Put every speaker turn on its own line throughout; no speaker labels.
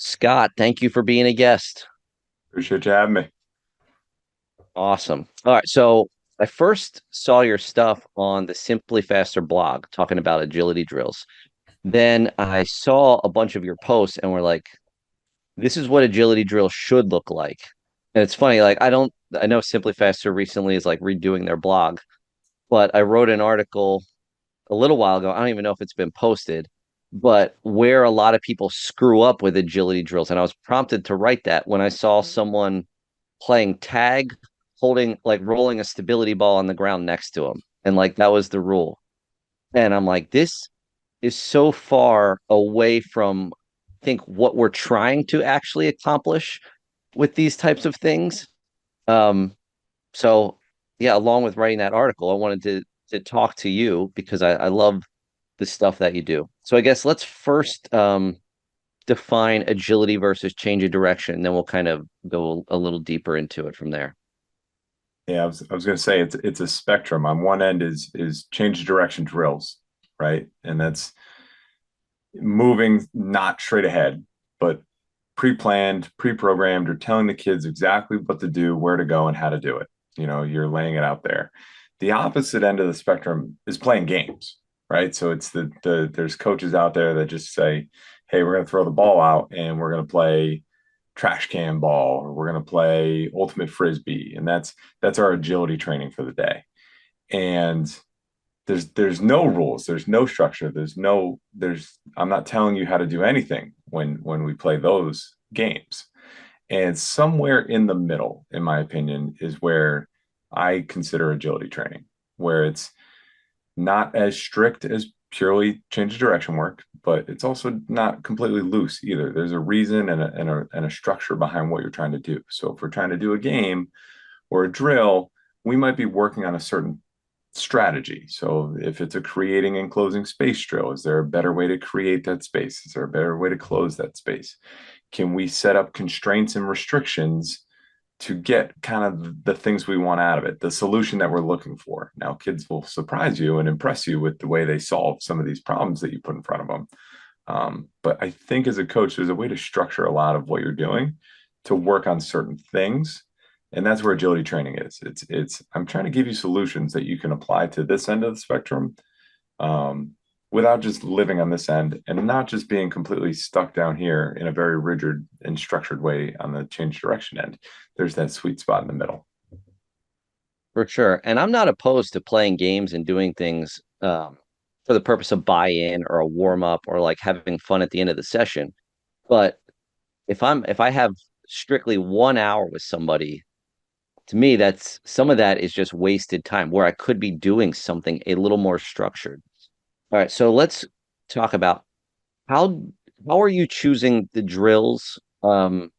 Scott, thank you for being a guest.
Appreciate you having me.
Awesome. All right. So I first saw your stuff on the Simply Faster blog talking about agility drills. Then I saw a bunch of your posts and we're like, this is what agility drills should look like. And it's funny, I know Simply Faster recently is like redoing their blog, but I wrote an article a little while ago. I don't even know if it's been posted, but where a lot of people screw up with agility drills. And I was prompted to write that when I saw someone playing tag, holding like rolling a stability ball on the ground next to him. And like that was the rule. And I'm like, this is so far away from I think what we're trying to actually accomplish with these types of things. Um, so yeah, along with writing that article, I wanted to talk to you because I love the stuff that you do. So I guess let's first define agility versus change of direction, then we'll kind of go a little deeper into it from there.
Yeah, I was going to say it's a spectrum. On one end is change of direction drills, right? And that's moving not straight ahead, but pre-planned, pre-programmed, or telling the kids exactly what to do, where to go, and how to do it. You're laying it out there. The opposite end of the spectrum is playing games, right? So it's there's coaches out there that just say, "Hey, we're going to throw the ball out and we're going to play trash can ball, or we're going to play ultimate frisbee," and that's our agility training for the day. And there's no rules, there's no structure, there's I'm not telling you how to do anything when we play those games. And somewhere in the middle, in my opinion, is where I consider agility training, where it's not as strict as purely change of direction work, but it's also not completely loose either. There's a reason and a structure behind what you're trying to do. So if we're trying to do a game or a drill, we might be working on a certain strategy. So if it's a creating and closing space drill, is there a better way to create that space? Is there a better way to close that space? Can we set up constraints and restrictions to get kind of the things we want out of it, the solution that we're looking for? Now, kids will surprise you and impress you with the way they solve some of these problems that you put in front of them. But I think as a coach, there's a way to structure a lot of what you're doing to work on certain things. And that's where agility training is. It's I'm trying to give you solutions that you can apply to this end of the spectrum, um, without just living on this end and not just being completely stuck down here in a very rigid and structured way on the change direction end. There's that sweet spot in the middle.
For sure. And I'm not opposed to playing games and doing things for the purpose of buy-in or a warm-up or like having fun at the end of the session. But if I have strictly 1 hour with somebody, to me, that's some of that is just wasted time where I could be doing something a little more structured. All right, so let's talk about how how are you choosing the drills? And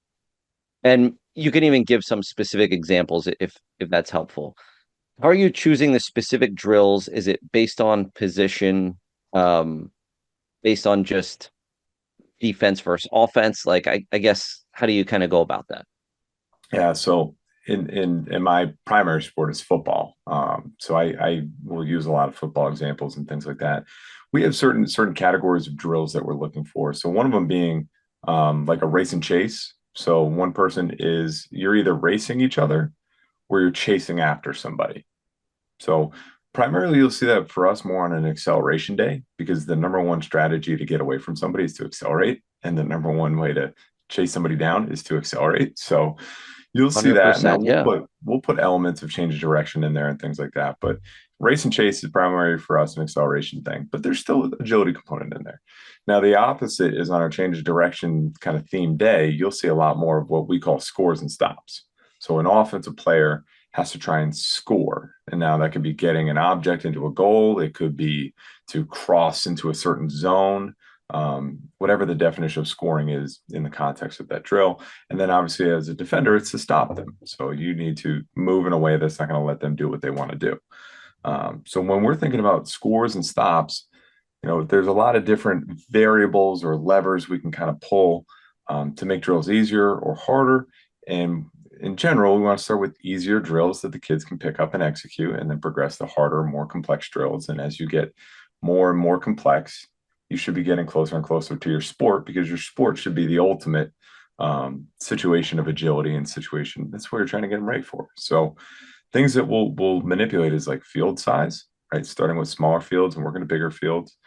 you can even give some specific examples if that's helpful. How are you choosing the specific drills? Is it based on position, um, based on just defense versus offense? Like I guess how do you kind of go about that?
Yeah. So in my primary sport is football. So I will use a lot of football examples and things like that. We have certain categories of drills that we're looking for. So one of them being like a race and chase. So one person is you're either racing each other or you're chasing after somebody. So primarily you'll see that for us more on an acceleration day because the number one strategy to get away from somebody is to accelerate, and the number one way to chase somebody down is to accelerate. So you'll see that. Now
100%. Yeah.
we'll put elements of change of direction in there and things like that. But race and chase is primary for us an acceleration thing, but there's still an agility component in there. Now the opposite is on our change of direction kind of theme day. You'll see a lot more of what we call scores and stops. So an offensive player has to try and score. And now that could be getting an object into a goal. It could be to cross into a certain zone, whatever the definition of scoring is in the context of that drill. And then obviously as a defender, it's to stop them. So you need to move in a way that's not going to let them do what they want to do. So when we're thinking about scores and stops, there's a lot of different variables or levers we can kind of pull to make drills easier or harder. And in general, we want to start with easier drills that the kids can pick up and execute, and then progress to harder, more complex drills. And as you get more and more complex, you should be getting closer and closer to your sport, because your sport should be the ultimate situation of agility and situation. That's what you're trying to get them ready for. So things that we'll manipulate is like field size, right? Starting with smaller fields and working to bigger fields.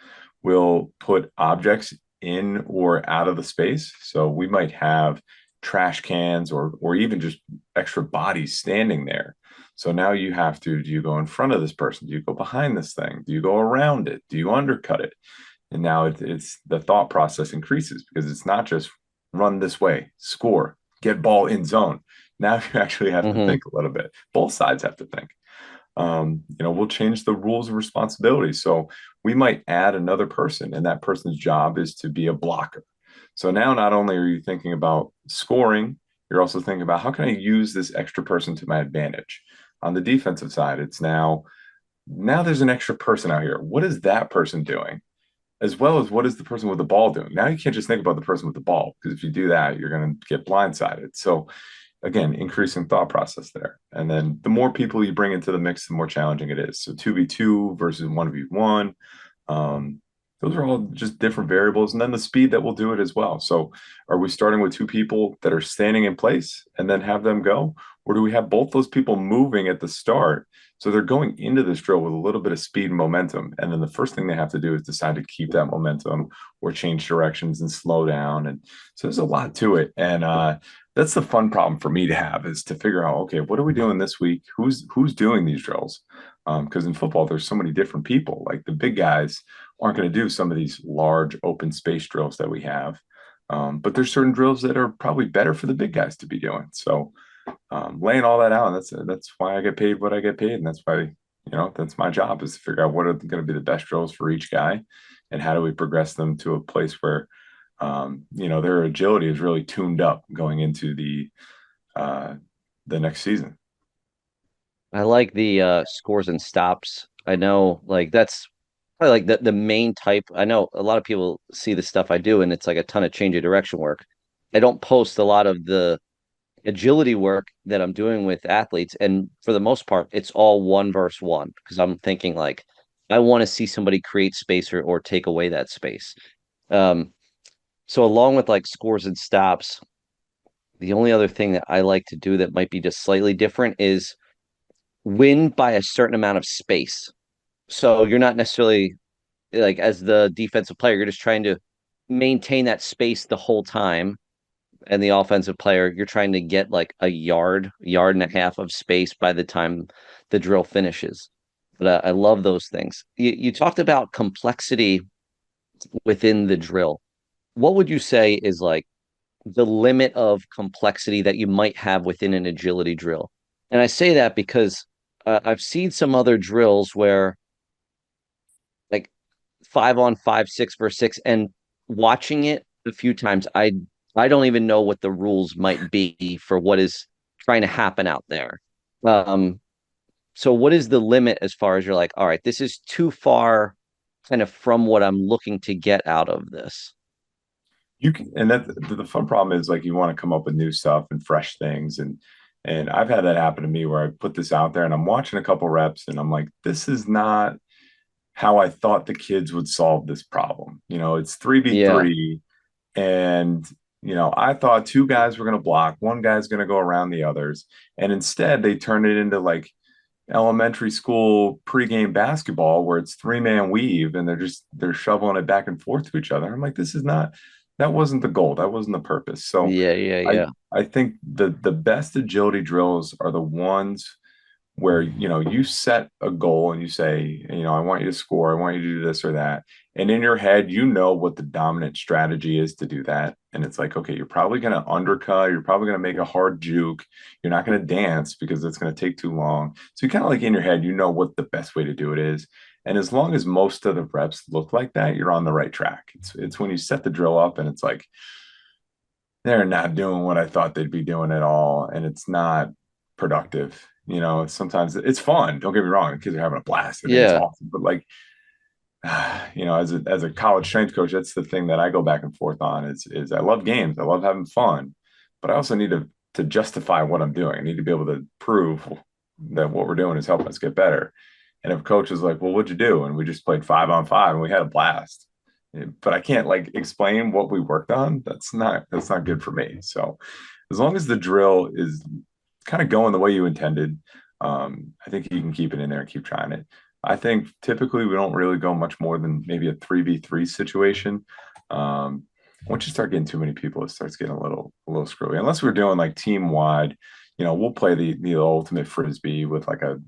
We'll put objects in or out of the space. So we might have trash cans or even just extra bodies standing there. So now you have to, do you go in front of this person? Do you go behind this thing? Do you go around it? Do you undercut it? And now it's the thought process increases, because it's not just run this way, score, get ball in zone. Now you actually have to
Hmm.
think a little bit. Both sides have to think. We'll change the rules and responsibilities. So we might add another person, and that person's job is to be a blocker. So now not only are you thinking about scoring, you're also thinking about, how can I use this extra person to my advantage? On the defensive side, it's now there's an extra person out here. What is that person doing? As well as, what is the person with the ball doing? Now you can't just think about the person with the ball, because if you do that, you're going to get blindsided. So again, increasing thought process there. And then the more people you bring into the mix, the more challenging it is. So 2v2 versus 1v1. Um, those are all just different variables. And then the speed that will do it as well. So are we starting with two people that are standing in place and then have them go? Or do we have both those people moving at the start? So they're going into this drill with a little bit of speed and momentum. And then the first thing they have to do is decide to keep that momentum or change directions and slow down. And so there's a lot to it. And that's the fun problem for me to have, is to figure out, okay, what are we doing this week? Who's doing these drills? Because in football, there's so many different people. Like the big guys aren't going to do some of these large open space drills that we have. But there's certain drills that are probably better for the big guys to be doing. So laying all that out, and that's why I get paid what I get paid, and that's why, that's my job, is to figure out what are going to be the best drills for each guy, and how do we progress them to a place where their agility is really tuned up going into uh, the next season.
I like the scores and stops. I know, like that's probably like the main type. I know a lot of people see the stuff I do, and it's like a ton of change of direction work. I don't post a lot of the agility work that I'm doing with athletes, and for the most part, it's all one versus one, because I'm thinking like I want to see somebody create space or take away that space. Um, so along with like scores and stops, the only other thing that I like to do that might be just slightly different is win by a certain amount of space. So you're not necessarily like, as the defensive player, you're just trying to maintain that space the whole time. And the offensive player, you're trying to get like a yard and a half of space by the time the drill finishes. But I love those things. You talked about complexity within the drill. What would you say is like the limit of complexity that you might have within an agility drill? And I say that because I've seen some other drills where like 5 on 5, 6 versus 6, and watching it a few times, I don't even know what the rules might be for what is trying to happen out there. Um, so what is the limit as far as you're like, all right, this is too far kind of from what I'm looking to get out of this?
You can, and that the fun problem is, like, you want to come up with new stuff and fresh things, and I've had that happen to me where I put this out there and I'm watching a couple reps and I'm like, this is not how I thought the kids would solve this problem. It's
Yeah.
3v3, and I thought two guys were going to block, one guy's going to go around the others, and instead they turn it into like elementary school pregame basketball where it's three-man weave and they're shoveling it back and forth to each other. I'm like, this is not, that wasn't the goal, that wasn't the purpose. So
Yeah, yeah,
i
yeah.
I think the best agility drills are the ones where you set a goal and you say, I want you to score, I want you to do this or that, and in your head what the dominant strategy is to do that, and it's like, okay, you're probably going to undercut, you're probably going to make a hard juke, you're not going to dance because it's going to take too long. So you kind of, like, in your head, what the best way to do it is, and as long as most of the reps look like that, you're on the right track. It's when you set the drill up and it's like they're not doing what I thought they'd be doing at all, and it's not productive. Sometimes it's fun. Don't get me wrong; the kids are having a blast and it's
Yeah.
awesome. But like, as a college strength coach, that's the thing that I go back and forth on. Is I love games, I love having fun, but I also need to justify what I'm doing. I need to be able to prove that what we're doing is helping us get better. And if coach is like, "Well, what'd you do?" and we just played 5 on 5 and we had a blast, but I can't like explain what we worked on. That's not good for me. So as long as the drill is kind of going the way you intended, I think you can keep it in there and keep trying it. I think typically we don't really go much more than maybe a 3v3 situation. Um, Once you start getting too many people, it starts getting a little screwy. Unless we're doing like team wide, we'll play the ultimate frisbee with like a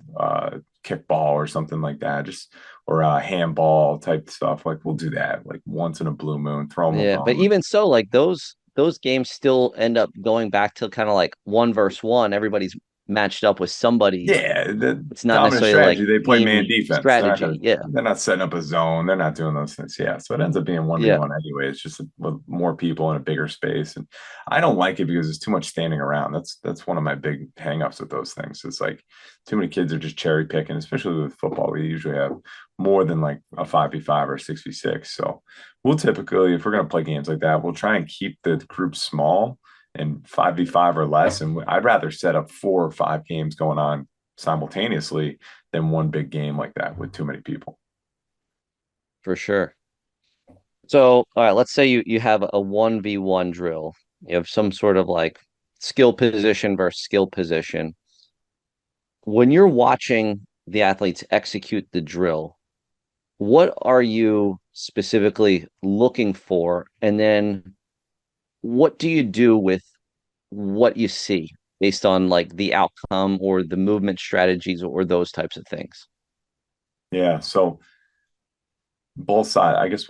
kickball or something like that, just or a handball type stuff. Like we'll do that like once in a blue moon, throw them a
Yeah, but
bone.
even so, like those games still end up going back to kind of like one versus one. Everybody's matched up with somebody.
Yeah, the
It's not
dominant
necessarily like
strategy, they play man
team
defense.
strategy. Yeah,
They're not setting up a zone. They're not doing those things. Yeah. So it ends up being
yeah,
1v1 anyway. It's just with more people in a bigger space. And I don't like it because there's too much standing around. That's one of my big hangups with those things. It's like too many kids are just cherry picking, especially with football. We usually have more than like a 5v5 or 6v6. So we'll typically, if we're gonna play games like that, we'll try and keep the group small and 5v5 or less. And I'd rather set up 4 or 5 games going on simultaneously than one big game like that with too many people.
for sure. So, all right, let's say you have a 1v1 drill. You have some sort of like skill position versus skill position. When you're watching the athletes execute the drill, what are you specifically looking for? And then what do you do with what you see based on like the outcome or the movement strategies or those types of things?
Yeah. So both sides, I guess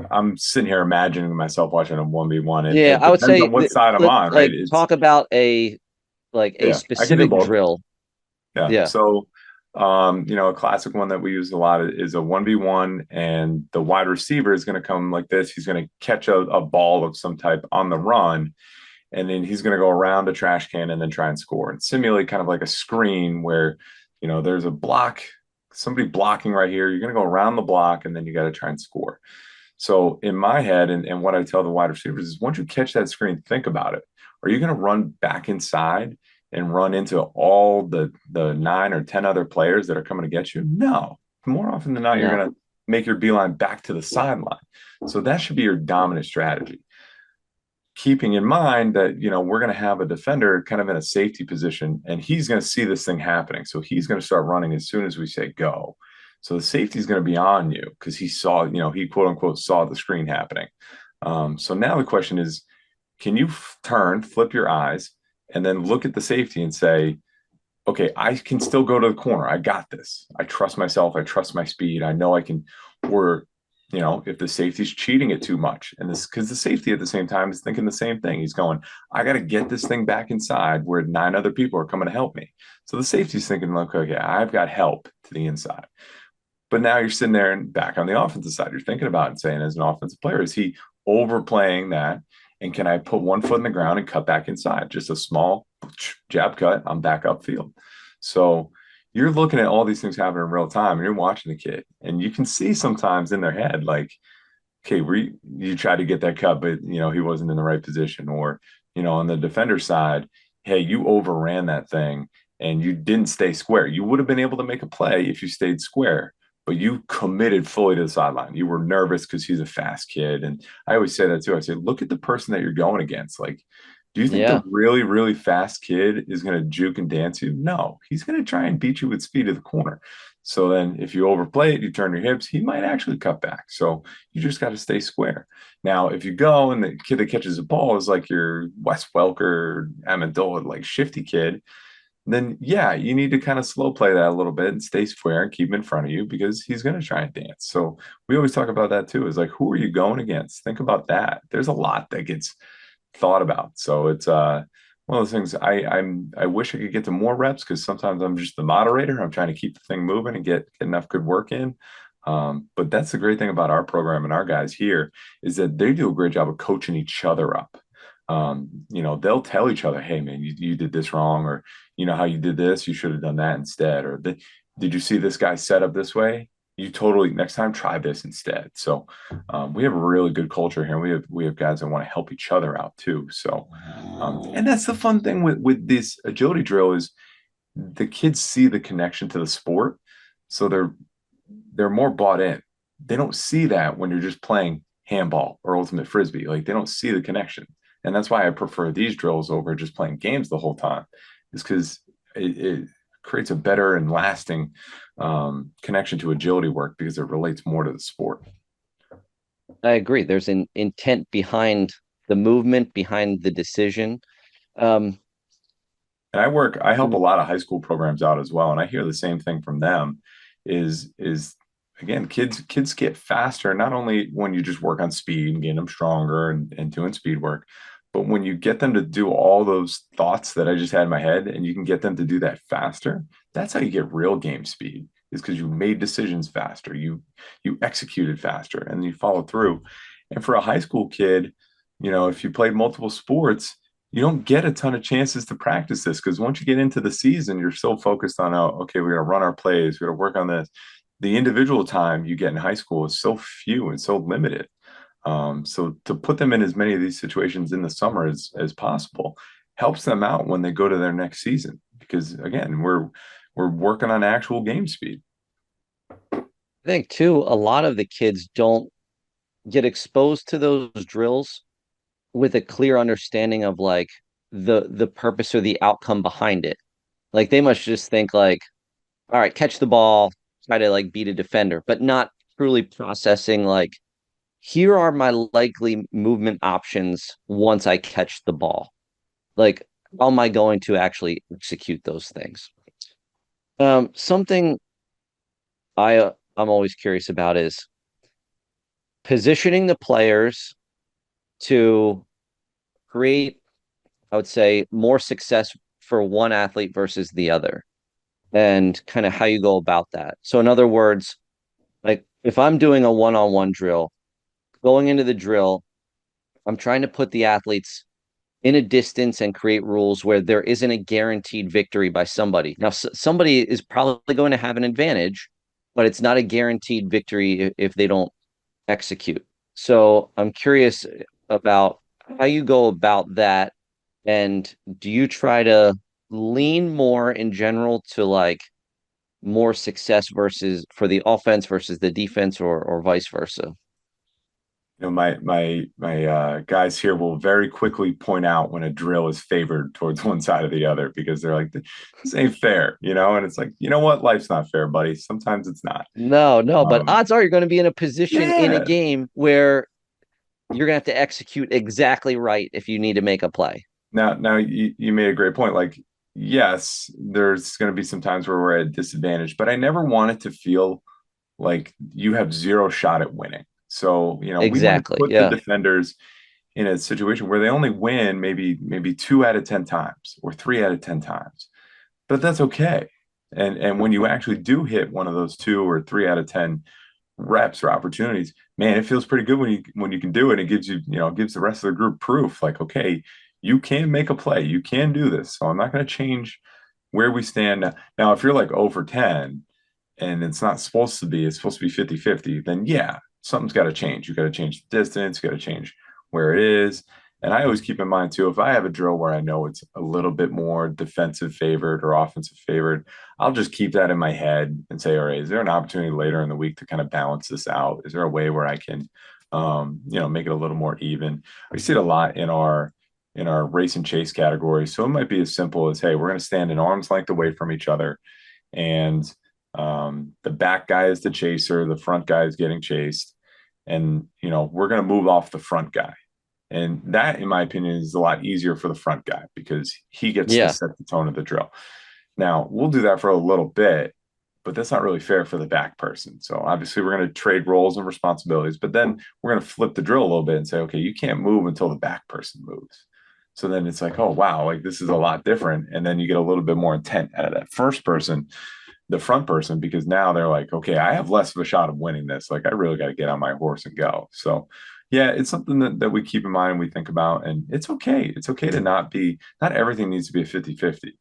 I'm sitting here imagining myself watching a 1v1. It,
Yeah,
it
I would
depends
say
on what side I'm on, right?
like
It's
talk about a like a
yeah, I can do
specific
both.
drill.
Yeah.
Yeah.
So a classic one that we use a lot is a 1v1, and the wide receiver is going to come like this. He's going to catch a ball of some type on the run, and then he's going to go around a trash can and then try and score and simulate kind of like a screen where, there's a block, somebody blocking right here. You're going to go around the block and then you got to try and score. So in my head, and what I tell the wide receivers is once you catch that screen, think about it. Are you going to run back inside and run into all the 9 or 10 other players that are coming to get you? No. More often than not, you're
No.
going to make your beeline back to the sideline. So that should be your dominant strategy, keeping in mind that we're going to have a defender kind of in a safety position, and he's going to see this thing happening, so he's going to start running as soon as we say go. So the safety is going to be on you because he saw, he quote unquote saw the screen happening. So now the question is, can you flip your eyes and then look at the safety and say, okay, I can still go to the corner. I got this. I trust myself. I trust my speed. I know I can. Or, if the safety's cheating it too much, and this because the safety at the same time is thinking the same thing. He's going, I got to get this thing back inside where 9 other people are coming to help me. So the safety's thinking, look, okay, I've got help to the inside. But now you're sitting there and back on the offensive side, you're thinking about and saying, as an offensive player, is he overplaying that? And can I put one foot in the ground and cut back inside? Just a small jab cut, I'm back upfield. So you're looking at all these things happening in real time, and you're watching the kid, and you can see sometimes in their head, like, okay, you tried to get that cut, but he wasn't in the right position. Or, on the defender side, hey, you overran that thing and you didn't stay square. You would have been able to make a play if you stayed square, but you committed fully to the sideline. You were nervous because he's a fast kid. And I always say that too. I say, look at the person that you're going against. Like, do you think the
Yeah.
really, really fast kid is going to juke and dance you? No, he's going to try and beat you with speed to the corner. So then if you overplay it, you turn your hips, he might actually cut back. So you just got to stay square. Now, if you go and the kid that catches the ball is like your Wes Welker, Amendola, like shifty kid, then yeah, you need to kind of slow play that a little bit and stay square and keep him in front of you because he's going to try and dance. So we always talk about that too. Is like, who are you going against? Think about that. There's a lot that gets thought about. So it's one of those things. I wish I could get to more reps because sometimes I'm just the moderator. I'm trying to keep the thing moving and get enough good work in. But that's the great thing about our program and our guys here is that they do a great job of coaching each other up. They'll tell each other, hey man, you did this wrong, or how you did this, you should have done that instead, or did you see this guy set up this way? You totally next time try this instead. So we have a really good culture here. We have guys that want to help each other out too. So and that's the fun thing with this agility drill is the kids see the connection to the sport, so they're more bought in. they don't see that when you're just playing handball or ultimate frisbee. Like they don't see the connection. And that's why I prefer these drills over just playing games the whole time, is because it creates a better and lasting connection to agility work because it relates more to the sport.
I agree. There's an intent behind the movement, behind the decision. Um,
And I help a lot of high school programs out as well. And I hear the same thing from them is again, kids get faster, not only when you just work on speed and getting them stronger and doing speed work, but when you get them to do all those thoughts that I just had in my head and you can get them to do that faster, that's how you get real game speed, is because you made decisions faster, you executed faster, and you followed through. And for a high school kid, if you played multiple sports, you don't get a ton of chances to practice this because once you get into the season, you're so focused on, oh, okay, we got to run our plays, we got to work on this. The individual time you get in high school is so few and so limited. So to put them in as many of these situations in the summer as possible helps them out when they go to their next season because again, we're working on actual game speed.
I think too, a lot of the kids don't get exposed to those drills with a clear understanding of like the purpose or the outcome behind it. Like they must just think like, all right, catch the ball, try to like beat a defender, but not truly processing like, here are my likely movement options once I catch the ball. Like, how am I going to actually execute those things? Something I'm always curious about is positioning the players to create, I would say, more success for one athlete versus the other, and kind of how you go about that. So, in other words, like if I'm doing a one-on-one drill, going into the drill, I'm trying to put the athletes in a distance and create rules where there isn't a guaranteed victory by somebody. Now, somebody is probably going to have an advantage, but it's not a guaranteed victory if they don't execute. So I'm curious about how you go about that. And do you try to lean more in general to like more success versus for the offense versus the defense or vice versa?
My guys here will very quickly point out when a drill is favored towards one side or the other because they're like, this ain't fair, and it's like, you know what? Life's not fair, buddy. Sometimes it's not.
No, no, but
Um,
odds are you're going to be in a position in a
yeah.
game where you're going to have to execute exactly right if you need to make a play.
Now you made a great point. Like, yes, there's going to be some times where we're at a disadvantage, but I never want it to feel like you have zero shot at winning. So, we want to
Exactly.
put the
Yeah.
defenders in a situation where they only win maybe 2 out of 10 times or 3 out of 10 times, but that's okay. And when you actually do hit one of those 2 or 3 out of 10 reps or opportunities, man, it feels pretty good when you can do it. It gives it gives the rest of the group proof, like, okay, you can make a play, you can do this. So I'm not going to change where we stand now. If you're like over 10 and it's supposed to be 50-50, then yeah, something's got to change. You got to change the distance, you got to change where it is. And I always keep in mind too, if I have a drill where I know it's a little bit more defensive favored or offensive favored, I'll just keep that in my head and say, all right, is there an opportunity later in the week to kind of balance this out? Is there a way where I can, make it a little more even? We see it a lot in our race and chase category. So it might be as simple as, hey, we're going to stand an arm's length away from each other, and the back guy is the chaser, the front guy is getting chased, and we're going to move off the front guy. And that, in my opinion, is a lot easier for the front guy because he gets to
Yeah.
set the tone of the drill. Now, we'll do that for a little bit, but that's not really fair for the back person. So obviously, we're going to trade roles and responsibilities, but then we're going to flip the drill a little bit and say, okay, you can't move until the back person moves. So then it's like, oh, wow, like this is a lot different. And then you get a little bit more intent out of that first person, the front person, because now they're like, okay, I have less of a shot of winning this. Like, I really got to get on my horse and go. So, yeah, it's something that we keep in mind and we think about. And it's okay. It's okay to not everything needs to be a 50-50.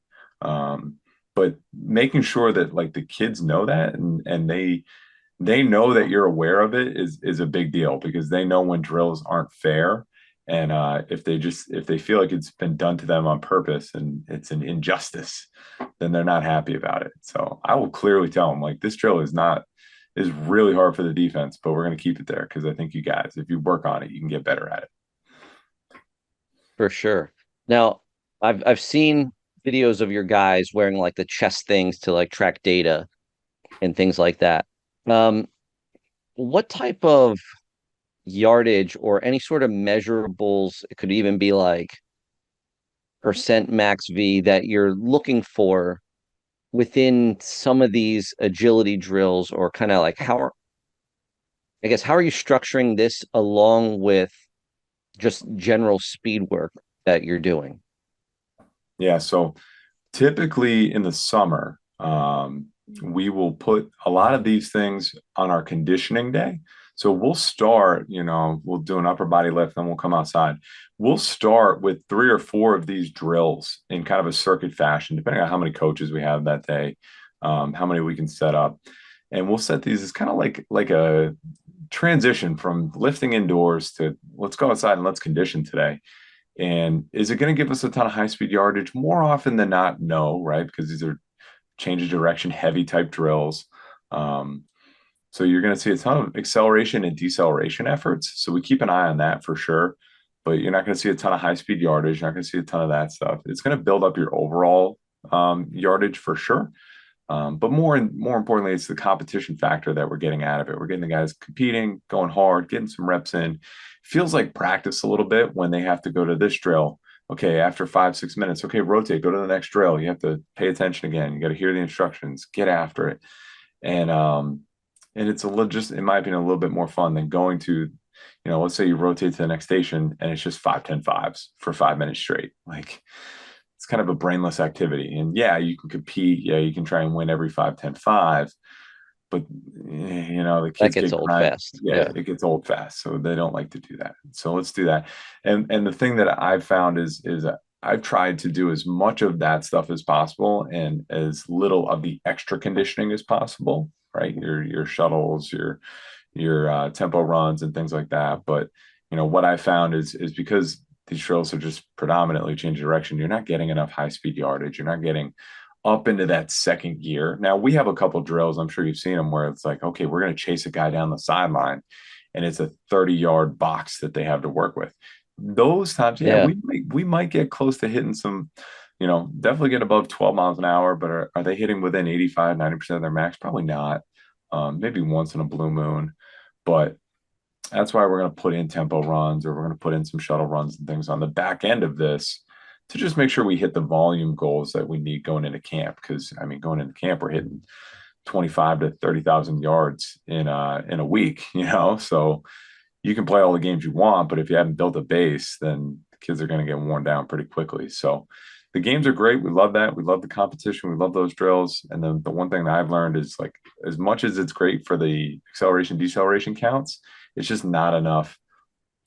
Um, but making sure that like the kids know that and they know that you're aware of it is a big deal because they know when drills aren't fair. And if they feel like it's been done to them on purpose and it's an injustice, then they're not happy about it. So I will clearly tell them like this drill is not is really hard for the defense, but we're going to keep it there because I think you guys, if you work on it, you can get better at it.
For sure. Now, I've seen videos of your guys wearing like the chest things to like track data and things like that. Um, what type of yardage or any sort of measurables, it could even be like percent max V that you're looking for within some of these agility drills, or kind of like I guess, how are you structuring this along with just general speed work that you're doing?
Yeah. So typically in the summer, we will put a lot of these things on our conditioning day. So we'll start, we'll do an upper body lift, then we'll come outside. We'll start with 3 or 4 of these drills in kind of a circuit fashion, depending on how many coaches we have that day, how many we can set up. And we'll set these as kind of like a transition from lifting indoors to let's go outside and let's condition today. And is it going to give us a ton of high speed yardage? More often than not, no, right? Because these are change of direction, heavy type drills. Um, so you're going to see a ton of acceleration and deceleration efforts. So we keep an eye on that for sure. But you're not going to see a ton of high speed yardage. You're not going to see a ton of that stuff. It's going to build up your overall yardage for sure. But more importantly, it's the competition factor that we're getting out of it. We're getting the guys competing, going hard, getting some reps in. Feels like practice a little bit when they have to go to this drill. Okay, after 5, 6 minutes, okay, rotate, go to the next drill. You have to pay attention again. You got to hear the instructions, get after it, and it's a little, just in my opinion, a little bit more fun than going to, let's say you rotate to the next station and it's just 5, 10 5s for 5 minutes straight. Like it's kind of a brainless activity. And yeah, you can compete. Yeah, you can try and win every 5, 10 5, but the
That
kids
gets
get
old
grind.
fast.
Yeah,
Yeah.
it gets old fast, so they don't like to do that. So let's do that. And the thing that I've found is I've tried to do as much of that stuff as possible and as little of the extra conditioning as possible. Right, your shuttles, your tempo runs and things like that. But what I found is because these drills are just predominantly change direction, you're not getting enough high speed yardage. You're not getting up into that second gear. Now we have a couple drills, I'm sure you've seen them, where it's like, okay, we're going to chase a guy down the sideline, and it's a 30-yard box that they have to work with. Those times, yeah,
Yeah.
we might get close to hitting some, definitely get above 12 miles an hour, but are they hitting within 85, 90% of their max? Probably not. Maybe once in a blue moon, but that's why we're going to put in tempo runs, or we're going to put in some shuttle runs and things on the back end of this to just make sure we hit the volume goals that we need going into camp. Because I mean, going into camp, we're hitting 25 to 30,000 yards in a week. So you can play all the games you want, but if you haven't built a base, then the kids are going to get worn down pretty quickly. So the games are great. We love that. We love the competition. We love those drills. And then the one thing that I've learned is, like, as much as it's great for the acceleration, deceleration counts, it's just not enough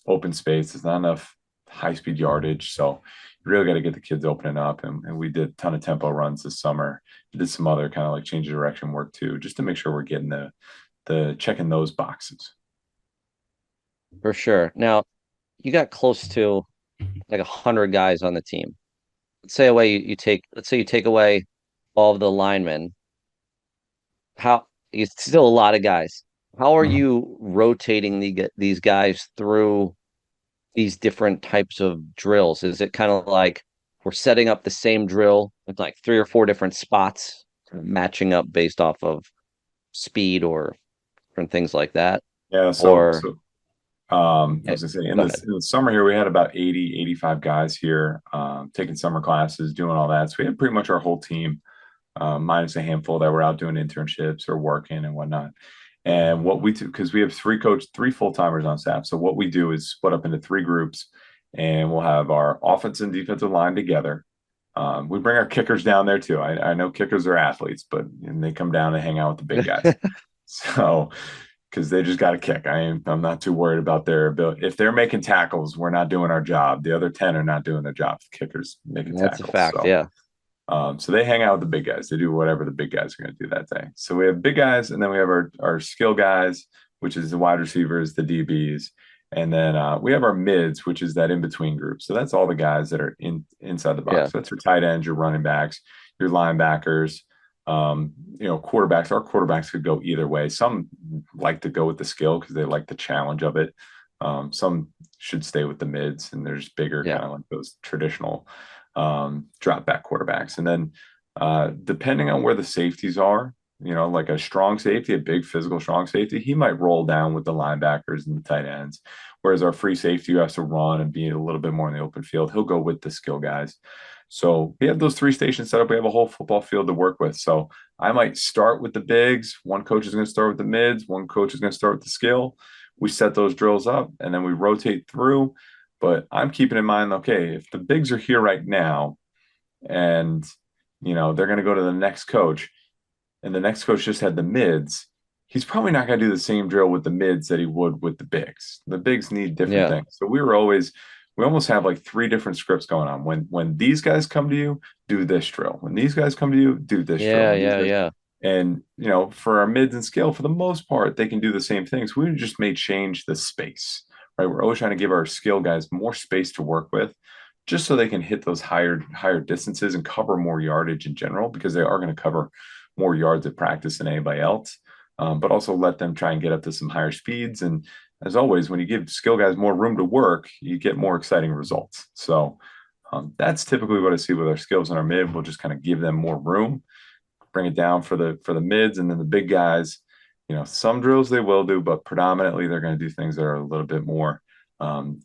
open space. It's not enough high speed yardage. So you really got to get the kids opening up. And we did a ton of tempo runs this summer. We did some other kind of like change of direction work too, just to make sure we're getting the checking those boxes.
For sure. Now, you got close to like 100 guys on the team. Let's say you take away all of the linemen. How It's still a lot of guys. How are
Mhm.
you rotating these guys through these different types of drills? Is it kind of like we're setting up the same drill with like 3 or 4 different spots, matching up based off of speed or different things like that?
Yeah.
Or
I was gonna say in
go
this
ahead.
in the summer here, we had about 80, 85 guys here, taking summer classes, doing all that. So we had pretty much our whole team, minus a handful that were out doing internships or working and whatnot. And what we do, because we have three full timers on staff. So what we do is split up into 3 groups, and we'll have our offense and defensive line together. We bring our kickers down there too. I know kickers are athletes, but and they come down and hang out with the big guys. So because they just got to kick. I'm not too worried about their ability. If they're making tackles, we're not doing our job. The other 10 are not doing their job. The kickers making
That's a
tackles.
fact.
So
Yeah,
so they hang out with the big guys. They do whatever the big guys are going to do that day. So we have big guys, and then we have our skill guys, which is the wide receivers, the DBs, and then we have our mids, which is that in between group. So that's all the guys that are inside the
yeah.
box. So that's your tight ends, your running backs, your linebackers. Quarterbacks, our quarterbacks could go either way. Some like to go with the skill because they like the challenge of it. Some should stay with the mids, and there's bigger
Yeah.
kind of like those traditional drop back quarterbacks. And then depending on where the safeties are, like a strong safety, a big physical strong safety, he might roll down with the linebackers and the tight ends. Whereas our free safety, who has to run and be a little bit more in the open field, he'll go with the skill guys. So we have those three stations set up. We have a whole football field to work with. So I might start with the bigs. One coach is going to start with the mids. One coach is going to start with the skill. We set those drills up and then we rotate through. But I'm keeping in mind, okay, if the bigs are here right now and, they're going to go to the next coach and the next coach just had the mids, he's probably not going to do the same drill with the mids that he would with the bigs. The bigs need different
Yeah.
things. So we almost have like three different scripts going on. When these guys come to you, do this drill. When these guys come to you, do this drill.
Yeah.
When these
Yeah.
guys,
Yeah.
and for our mids and skill, for the most part, they can do the same things. We just may change the space, right? We're always trying to give our skill guys more space to work with, just so they can hit those higher distances and cover more yardage in general, because they are going to cover more yards at practice than anybody else. But also let them try and get up to some higher speeds. And as always, when you give skill guys more room to work, you get more exciting results. So that's typically what I see with our skills and our mid. We'll just kind of give them more room, bring it down for the mids, and then the big guys. Some drills they will do, but predominantly they're going to do things that are a little bit more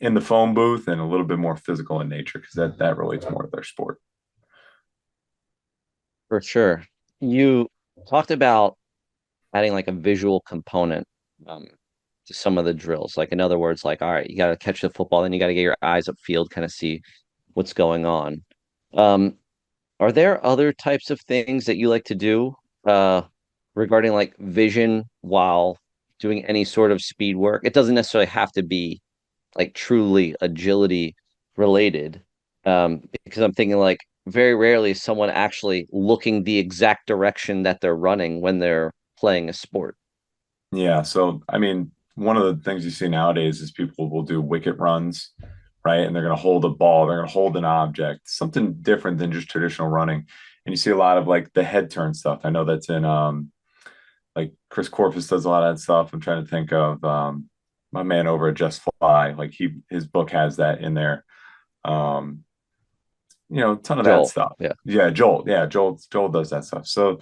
in the phone booth and a little bit more physical in nature, because that relates more to their sport.
For sure. You talked about adding like a visual component um, to some of the drills. Like in other words, like, all right, you got to catch the football, then you got to get your eyes upfield, kind of see what's going on. Um, are there other types of things that you like to do regarding like vision while doing any sort of speed work? It doesn't necessarily have to be like truly agility related. Because I'm thinking like very rarely is someone actually looking the exact direction that they're running when they're playing a sport.
Yeah. So, I mean, one of the things you see nowadays is people will do wicket runs, right? And they're going to hold a ball, they're going to hold an object, something different than just traditional running. And you see a lot of like the head turn stuff. I know that's in like Chris Corpus does a lot of that stuff. I'm trying to think of my man over at Just Fly. Like his book has that in there. Um, a ton of that
Joel.
stuff.
Yeah.
Yeah, Joel. Yeah, Joel does that stuff. So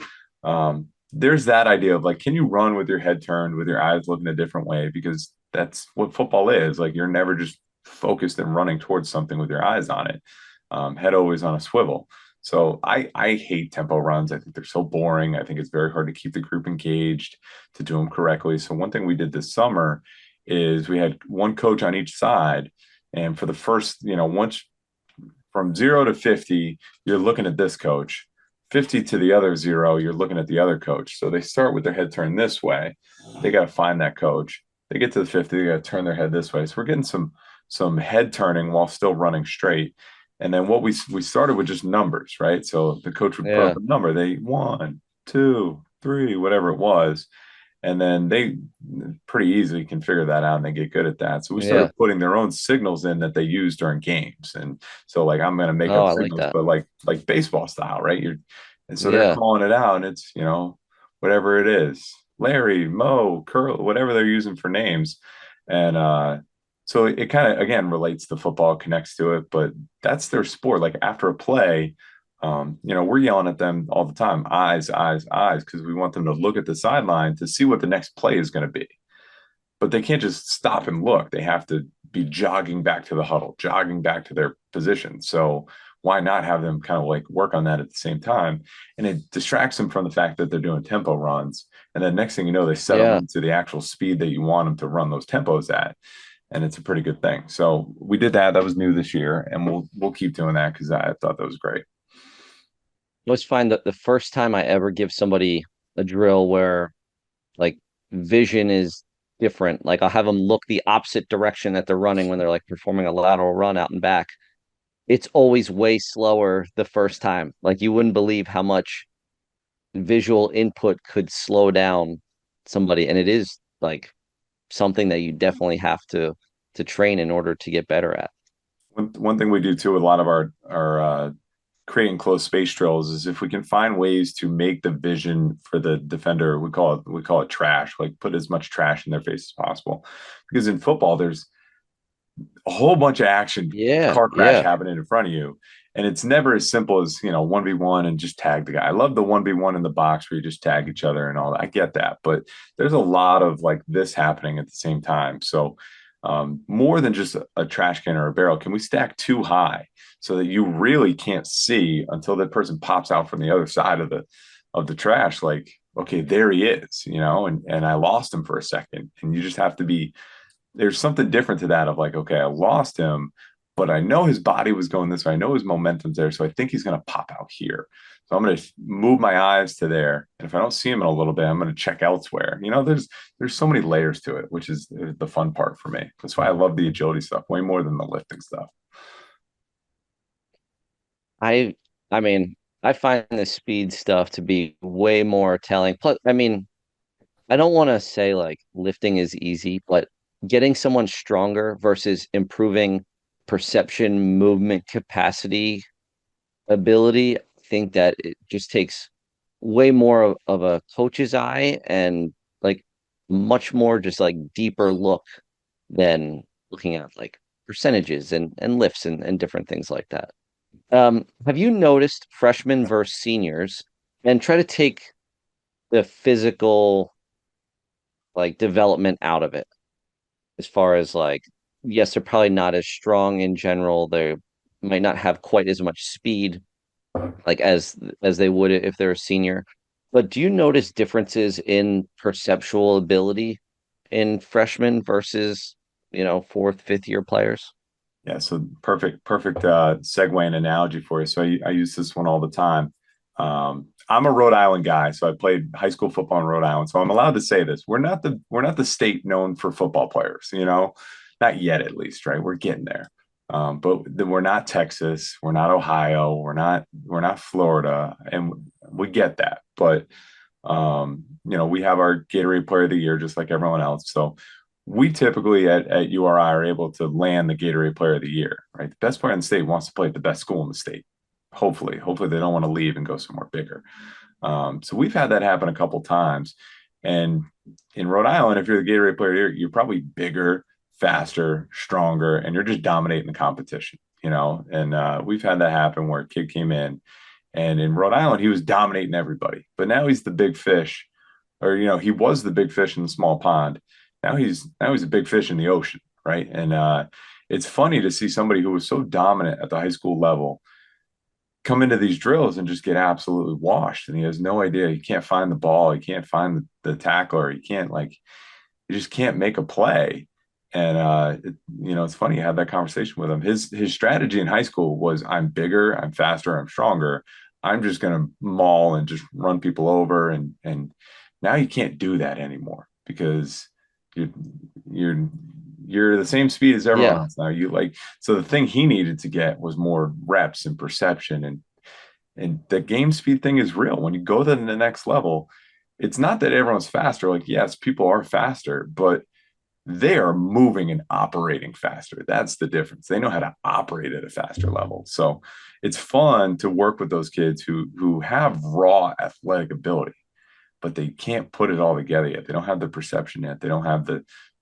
there's that idea of like, can you run with your head turned, with your eyes looking a different way? Because that's what football is. Like you're never just focused and running towards something with your eyes on it. Head always on a swivel. So I hate tempo runs. I think they're so boring. I think it's very hard to keep the group engaged to do them correctly. So one thing we did this summer is we had one coach on each side. And for the first, once from 0 to 50, you're looking at this coach. 50 to the other 0, you're looking at the other coach. So they start with their head turned this way. They got to find that coach. They get to the 50, they got to turn their head this way. So we're getting some head turning while still running straight. And then what we started with just numbers, right? So the coach would put
Yeah.
up a number. They 1, 2, 3, whatever it was, and then they pretty easily can figure that out and they get good at that. So we
Yeah.
started putting their own signals in that they use during games. And so like I'm gonna make
Oh,
up
I like
signals,
that.
but like baseball style, right? And so they're
Yeah.
calling it out, and it's whatever it is. Larry, Mo, Curl, whatever they're using for names. And so it kind of again relates to football, connects to it, but that's their sport. Like after a play, we're yelling at them all the time, eyes, eyes, eyes, because we want them to look at the sideline to see what the next play is going to be. But they can't just stop and look. They have to be jogging back to the huddle, jogging back to their position. So why not have them kind of like work on that at the same time? And it distracts them from the fact that they're doing tempo runs. And then next thing you know, they settle
Yeah.
into the actual speed that you want them to run those tempos at. And it's a pretty good thing. So we did that. That was new this year, and we'll keep doing that because I thought that was great.
I always find that the first time I ever give somebody a drill where like vision is different, like I'll have them look the opposite direction that they're running when they're like performing a lateral run out and back. It's always way slower the first time. Like you wouldn't believe how much visual input could slow down somebody. And it is like something that you definitely have to train in order to get better at.
One thing we do too with a lot of our creating close space drills is if we can find ways to make the vision for the defender, we call it trash, like put as much trash in their face as possible. Because in football, there's a whole bunch of action,
Yeah,
car crash
yeah.
happening in front of you. And it's never as simple as, 1v1 and just tag the guy. I love the 1v1 in the box where you just tag each other and all that. I get that. But there's a lot of like this happening at the same time. So more than just a trash can or a barrel, can we stack too high so that you really can't see until that person pops out from the other side of the trash? Like, okay, there he is, and I lost him for a second. And you just have to be there's something different to that of like, okay, I lost him, but I know his body was going this way. I know his momentum's there. So I think he's going to pop out here. So I'm going to move my eyes to there. And if I don't see him in a little bit, I'm going to check elsewhere. There's so many layers to it, which is the fun part for me. That's why I love the agility stuff way more than the lifting stuff.
I I mean, I find the speed stuff to be way more telling. Plus, I mean, I don't want to say like lifting is easy, but getting someone stronger versus improving perception, movement capacity, ability, I think that it just takes way more of a coach's eye and like much more just like deeper look than looking at like percentages and lifts and different things like that. Have you noticed freshmen versus seniors and try to take the physical like development out of it as far as like, yes, they're probably not as strong in general. They might not have quite as much speed like as they would if they're a senior. But do you notice differences in perceptual ability in freshmen versus, fourth, fifth year players?
Yeah, so perfect segue and analogy for you. So I use this one all the time. I'm a Rhode Island guy, so I played high school football in Rhode Island. So I'm allowed to say this: we're not the state known for football players, not yet at least, right? We're getting there. But we're not Texas, we're not Ohio, we're not Florida, and we get that. But we have our Gatorade Player of the Year just like everyone else. So we typically at URI are able to land the Gatorade Player of the Year, right? The best player in the state wants to play at the best school in the state. Hopefully they don't want to leave and go somewhere bigger. So we've had that happen a couple times. And in Rhode Island, if you're the Gatorade Player of the Year, you're probably bigger, faster, stronger, and you're just dominating the competition. And we've had that happen where a kid came in Rhode Island, he was dominating everybody, but now he's the big fish, or he was the big fish in the small pond. Now he's a big fish in the ocean, right? And it's funny to see somebody who was so dominant at the high school level come into these drills and just get absolutely washed. And he has no idea. He can't find the ball. He can't find the tackler. He just can't make a play. And it's funny you had that conversation with him. His strategy in high school was I'm bigger, I'm faster, I'm stronger. I'm just gonna maul and just run people over. And now you can't do that anymore because you're you're you're the same speed as everyone
Yeah.
else now. So the thing he needed to get was more reps and perception and the game speed thing is real. When you go to the next level, it's not that everyone's faster. Like, yes, people are faster, but they are moving and operating faster. That's the difference. They know how to operate at a faster level. So it's fun to work with those kids who have raw athletic ability, but they can't put it all together yet. They don't have the perception yet. They don't have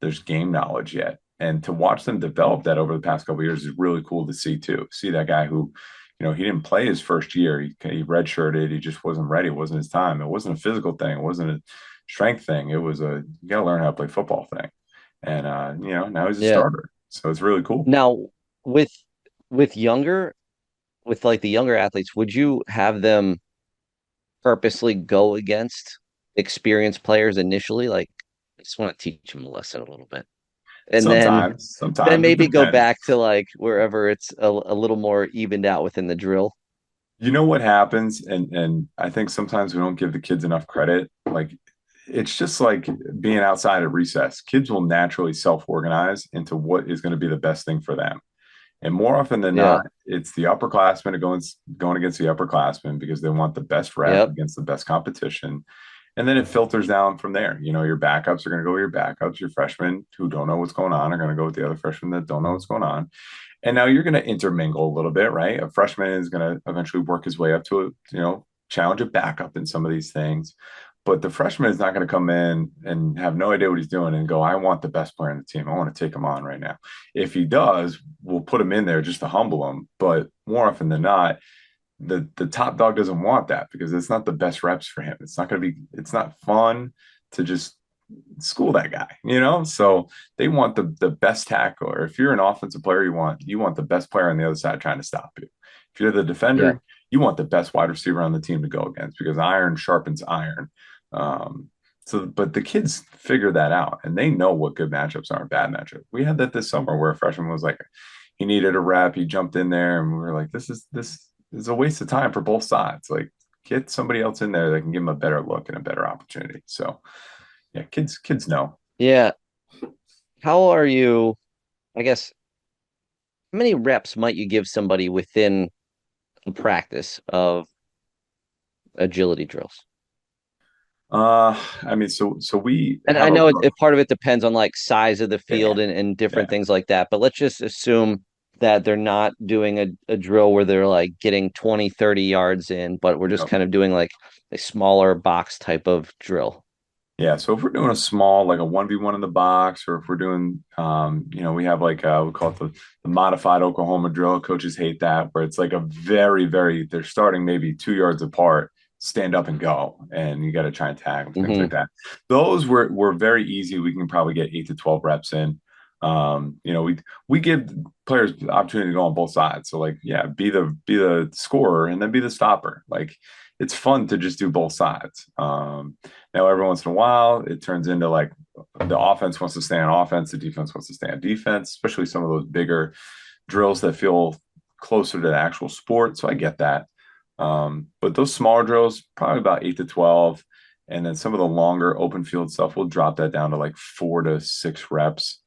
there's game knowledge yet. And to watch them develop that over the past couple of years is really cool to see too. See that guy who, he didn't play his first year. He redshirted. He just wasn't ready. It wasn't his time. It wasn't a physical thing. It wasn't a strength thing. It was you got to learn how to play football thing. And now he's a
Yeah.
starter. So it's really cool.
Now with with younger with like the younger athletes, would you have them purposely go against experienced players initially? Like, I just want to teach them a lesson a little bit. And then
Sometimes it
maybe go
depends.
back to like wherever it's a little more evened out within the drill.
You know what happens, and I think sometimes we don't give the kids enough credit. Like it's just like being outside at recess. Kids will naturally self-organize into what is going to be the best thing for them. And more often than
Yeah.
not, it's the upperclassmen going against the upperclassmen because they want the best rep
Yep.
against the best competition. And then it filters down from there. Your backups are going to go with your backups. Your freshmen who don't know what's going on are going to go with the other freshmen that don't know what's going on. And now you're going to intermingle a little bit, right? A freshman is going to eventually work his way up to a, challenge a backup in some of these things. But the freshman is not going to come in and have no idea what he's doing and go, I want the best player on the team. I want to take him on right now. If he does, we'll put him in there just to humble him. But more often than not, the top dog doesn't want that because it's not the best reps for him. It's not fun to just school that guy. So they want the best tackler. If you're an offensive player, you want the best player on the other side trying to stop you. If you're the
Yeah.
defender, you want the best wide receiver on the team to go against because iron sharpens iron. But the kids figure that out and they know what good matchups are and bad matchups. We had that this summer where a freshman was like, he needed a rep, he jumped in there, and we were like, this is a waste of time for both sides. Like, get somebody else in there that can give them a better look and a better opportunity. So, yeah, kids know.
Yeah. How are you? I guess, how many reps might you give somebody within a practice of agility drills?
I mean, so we
And I
have a
know part of it depends on like size of the
yeah,
field and different
yeah,
things like that, but let's just assume that they're not doing a drill where they're like getting 20, 30 yards in, but we're just
yep.
kind of doing like a smaller box type of drill.
Yeah. So if we're doing a small, like a 1v1 in the box, or if we're doing, we have like we call it the modified Oklahoma drill. Coaches hate that, where it's like a very, very, they're starting maybe 2 yards apart, stand up and go, and you got to try and tag them, things
Hmm.
like that. Those were very easy. We can probably get 8 to 12 reps in. We give players the opportunity to go on both sides. So like, yeah, be the scorer and then be the stopper. Like, it's fun to just do both sides. Now, every once in a while, it turns into like the offense wants to stay on offense, the defense wants to stay on defense, especially some of those bigger drills that feel closer to the actual sport. So I get that. But those smaller drills, probably about 8 to 12. And then some of the longer open field stuff, we'll drop that down to like 4 to 6 reps.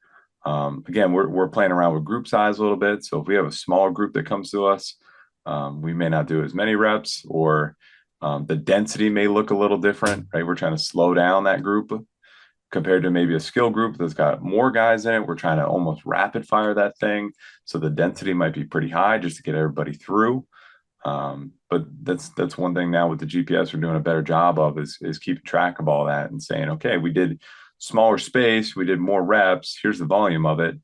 Again, we're playing around with group size a little bit. So if we have a smaller group that comes to us, we may not do as many reps, or the density may look a little different, right? We're trying to slow down that group compared to maybe a skill group that's got more guys in it. We're trying to almost rapid fire that thing. So the density might be pretty high just to get everybody through. But that's one thing now with the GPS we're doing a better job of is keeping track of all that and saying, okay, we did smaller space, we did more reps. Here's the volume of it.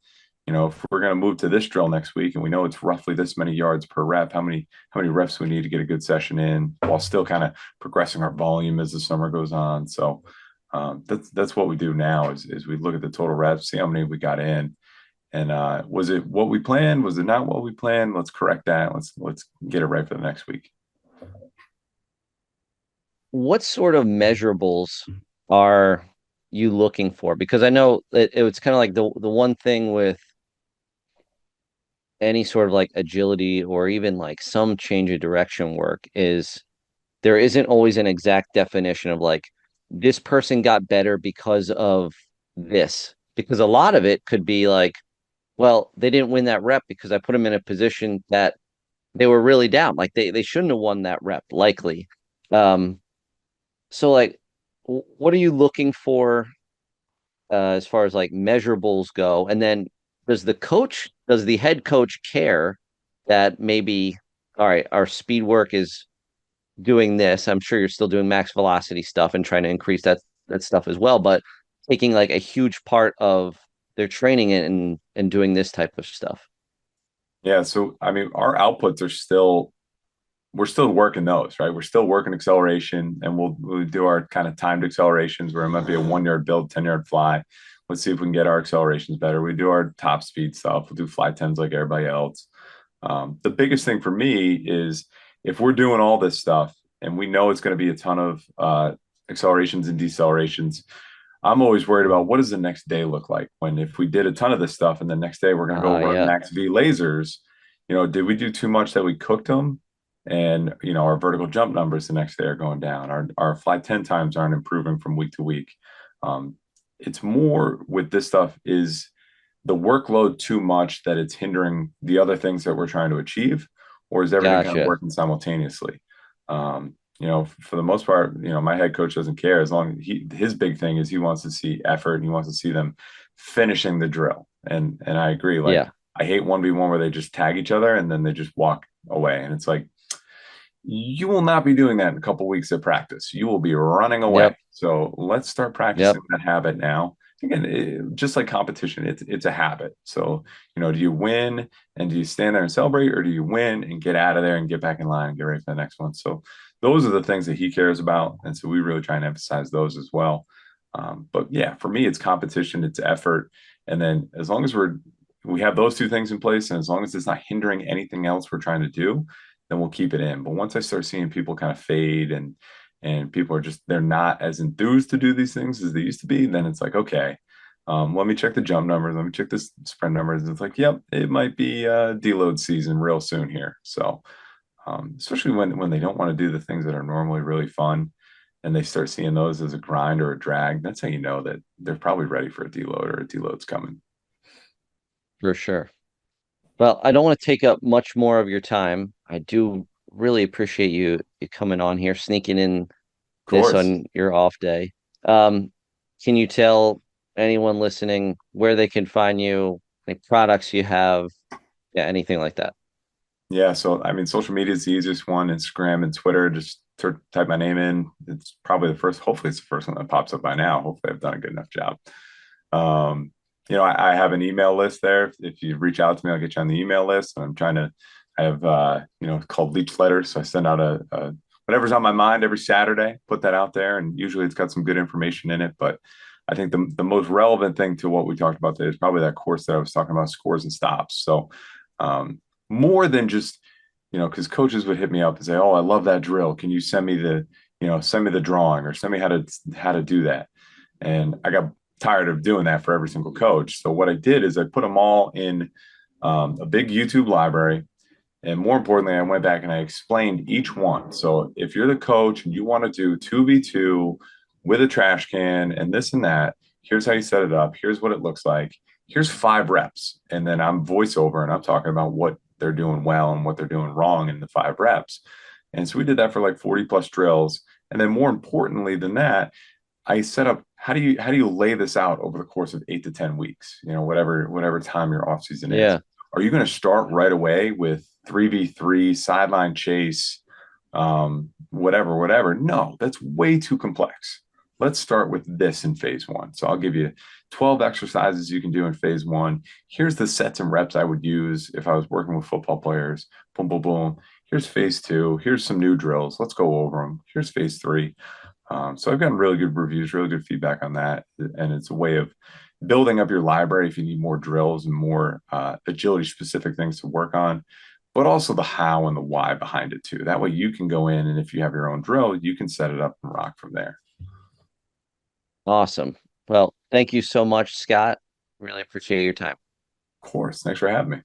If we're going to move to this drill next week and we know it's roughly this many yards per rep, how many reps we need to get a good session in while still kind of progressing our volume as the summer goes on. So that's what we do now is we look at the total reps, see how many we got in, and was it what we planned? Was it not what we planned? Let's correct that. Let's get it right for the next week.
What sort of measurables are you looking for? Because I know it's kind of like the one thing with any sort of like agility or even like some change of direction work is there isn't always an exact definition of like this person got better because of this. Because a lot of it could be like, well, they didn't win that rep because I put them in a position that they were really down. Like they shouldn't have won that rep, likely. Um, so like what are you looking for as far as like measurables go? And then does the head coach care that maybe, all right, our speed work is doing this. I'm sure you're still doing max velocity stuff and trying to increase that stuff as well, but taking like a huge part of their training and doing this type of stuff.
Yeah. So I mean, our outputs are still we're still working those, right? We're still working acceleration, and we'll do our kind of timed accelerations where it might be a 1 yard build, 10 yard fly. Let's see if we can get our accelerations better. We do our top speed stuff. We'll do fly tens like everybody else. The biggest thing for me is if we're doing all this stuff and we know it's going to be a ton of accelerations and decelerations, I'm always worried about what does the next day look like when if we did a ton of this stuff and the next day we're going to go run
Yeah,
max V lasers, did we do too much that we cooked them? And our vertical jump numbers the next day are going down. Our fly 10 times aren't improving from week to week. Um, it's more with this stuff is the workload too much that it's hindering the other things that we're trying to achieve, or is everything kind of
gotcha.
working simultaneously? For the most part, my head coach doesn't care as long as his big thing is he wants to see effort and he wants to see them finishing the drill. And I agree. Like
Yeah,
I hate 1v1 where they just tag each other and then they just walk away. And it's like, you will not be doing that in a couple weeks of practice. You will be running away.
Yep.
So let's start
Yep.
practicing that habit now. Again, just like competition, it's a habit. So, do you win and do you stand there and celebrate, or do you win and get out of there and get back in line and get ready for the next one? So those are the things that he cares about. And so we really try and emphasize those as well. But yeah, for me, it's competition, it's effort. And then as long as we have those two things in place, and as long as it's not hindering anything else we're trying to do, then we'll keep it in. But once I start seeing people kind of fade and people are just they're not as enthused to do these things as they used to be, then it's like, okay, let me check the jump numbers, let me check this sprint numbers. And it's like, yep, it might be deload season real soon here. So especially when they don't want to do the things that are normally really fun and they start seeing those as a grind or a drag, that's how you know that they're probably ready for a deload or a deload's coming.
For sure. Well, I don't want to take up much more of your time. I do really appreciate you coming on here, sneaking in
Of
this
course.
on your off day. Um, can you tell anyone listening where they can find you, like products you have, yeah, anything like that?
Yeah, so I mean, social media is the easiest one. Instagram and Twitter, just type my name in. It's probably the first. Hopefully, it's the first one that pops up by now. Hopefully, I've done a good enough job. Um, I have an email list there. If you reach out to me, I'll get you on the email list. I'm trying to. I have called Leech letters, so I send out a whatever's on my mind every Saturday. Put that out there, and usually it's got some good information in it. But I think the most relevant thing to what we talked about today is probably that course that I was talking about, scores and stops. So um, more than just because coaches would hit me up and say, "Oh, I love that drill. Can you send me the drawing or send me how to do that?" And I got tired of doing that for every single coach. So what I did is I put them all in a big YouTube library. And more importantly, I went back and I explained each one. So if you're the coach and you want to do 2v2 with a trash can and this and that, here's how you set it up. Here's what it looks like. Here's 5 reps. And then I'm voiceover and I'm talking about what they're doing well and what they're doing wrong in the 5 reps. And so we did that for like 40 plus drills. And then more importantly than that, I set up how do you lay this out over the course of 8 to 10 weeks, whatever time your off season is.
Yeah,
Are you going to start right away with 3v3 sideline chase, whatever? No, that's way too complex. Let's start with this in phase one. So I'll give you 12 exercises you can do in phase one. Here's the sets and reps I would use if I was working with football players. Boom, boom, boom. Here's phase two. Here's some new drills. Let's go over them. Here's phase three. So I've gotten really good reviews, really good feedback on that. And it's a way of building up your library if you need more drills and more agility specific things to work on, but also the how and the why behind it too. That way you can go in and if you have your own drill, you can set it up and rock from there.
awesome. Well, thank you so much, Scott. Really appreciate your time.
Of course. Thanks for having me.